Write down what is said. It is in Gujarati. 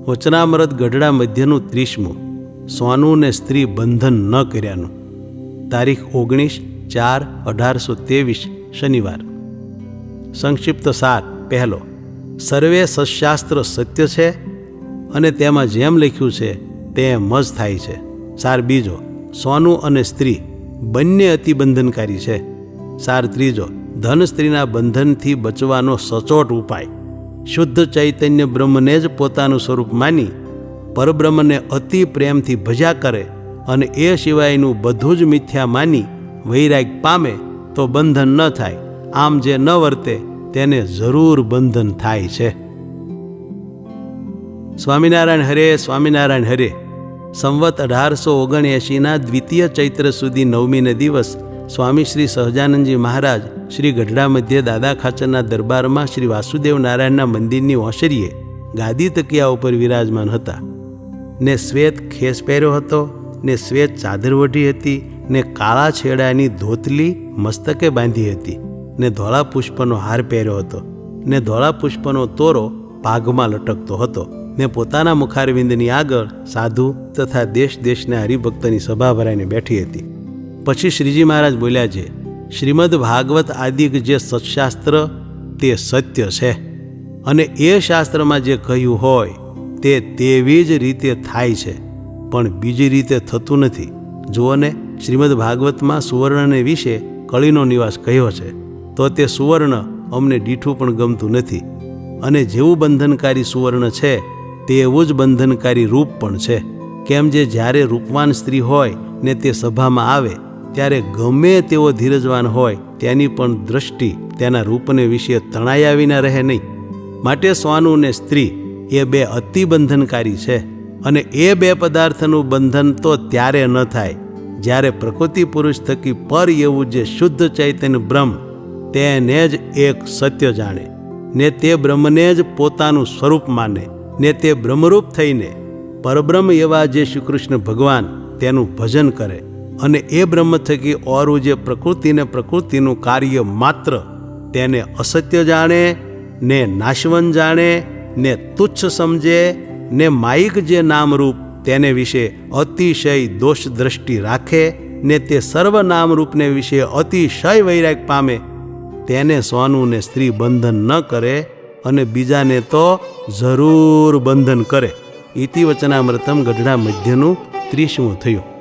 વચનામૃત ગઢડા મધ્યનું 30મું, સોનું ને સ્ત્રી બંધન ન કર્યાનું. તારીખ 19/4/1823 શનિવાર. સંક્ષિપ્ત સાર. પહેલો, સર્વે સત્શાસ્ત્ર સત્ય છે અને તેમાં જેમ લખ્યું છે તેમ જ થાય છે. સાર બીજો, સોનું અને સ્ત્રી બંને અતિ બંધનકારી છે. સાર ત્રીજો, ધન સ્ત્રીના બંધનથી બચવાનો સચોટ ઉપાય. શુદ્ધ ચૈતન્ય બ્રહ્મને જ પોતાનું સ્વરૂપ માની પરબ્રહ્મને અતિ પ્રેમથી ભજ્યા કરે અને એ સિવાયનું બધું જ મિથ્યા માની વૈરાગ પામે તો બંધન ન થાય. આમ જે ન વર્તે તેને જરૂર બંધન થાય છે. સ્વામિનારાયણ હરે, સ્વામિનારાયણ હરે. સંવત 1879ના દ્વિતીય ચૈત્ર સુધી 9મીને દિવસ સ્વામી શ્રી સહજાનંદજી મહારાજ શ્રી ગઢડા મધ્ય દાદા ખાચરના દરબારમાં શ્રી વાસુદેવ નારાયણના મંદિરની ઓસરીએ ગાદી તકિયા ઉપર વિરાજમાન હતા. ને શ્વેત ખેસ પહેર્યો હતો, ને શ્વેત ચાદર વઢી હતી, ને કાળા છેડાની ધોતલી મસ્તકે બાંધી હતી, ને ધોળા પુષ્પનો હાર પહેર્યો હતો, ને ધોળા પુષ્પનો તોરો પાઘમાં લટકતો હતો, ને પોતાના મુખારવિંદની આગળ સાધુ તથા દેશ દેશના હરિભક્તની સભા ભરાઈને બેઠી હતી. પછી શ્રીજી મહારાજ બોલ્યા છે, શ્રીમદ ભાગવત આદિક જે સત્શાસ્ત્ર તે સત્ય છે અને એ શાસ્ત્રમાં જે કહ્યું હોય તે તેવી જ રીતે થાય છે, પણ બીજી રીતે થતું નથી. જુઓ ને, શ્રીમદ ભાગવતમાં સુવર્ણને વિશે કળીનો નિવાસ કહ્યો છે, તો તે સુવર્ણ અમને દીઠું પણ ગમતું નથી. અને જેવું બંધનકારી સુવર્ણ છે તેવું જ બંધનકારી રૂપ પણ છે. કેમ જે જ્યારે રૂપવાન સ્ત્રી હોય ને તે સભામાં આવે ત્યારે ગમે તેવો ધીરજવાન હોય તેની પણ દૃષ્ટિ તેના રૂપને વિશે તણાયા વિના રહે નહીં. માટે સોનું ને સ્ત્રી એ બે અતિ બંધનકારી છે. અને એ બે પદાર્થનું બંધન તો ત્યારે ન થાય જ્યારે પ્રકૃતિ પુરુષ થકી પર એવું જે શુદ્ધ ચૈતન્ય બ્રહ્મ તેને જ એક સત્ય જાણે, ને તે બ્રહ્મને જ પોતાનું સ્વરૂપ માને, ને તે બ્રહ્મરૂપ થઈને પરબ્રહ્મ એવા જે શ્રી કૃષ્ણ ભગવાન તેનું ભજન કરે, અને એ બ્રહ્મ થકી ઓરું જે પ્રકૃતિને પ્રકૃતિનું કાર્ય માત્ર તેને અસત્ય જાણે, ને નાશવન જાણે, ને તુચ્છ સમજે, ને માયિક જે નામરૂપ તેને વિશે અતિશય દોષ દ્રષ્ટિ રાખે, ને તે સર્વ નામરૂપને વિશે અતિશય વૈરાગ પામે, તેને સોનું ને સ્ત્રી બંધન ન કરે અને બીજાને તો જરૂર બંધન કરે. ઇતિ વચનામૃતમ ગઢડા મધ્યનું 30મું થયું.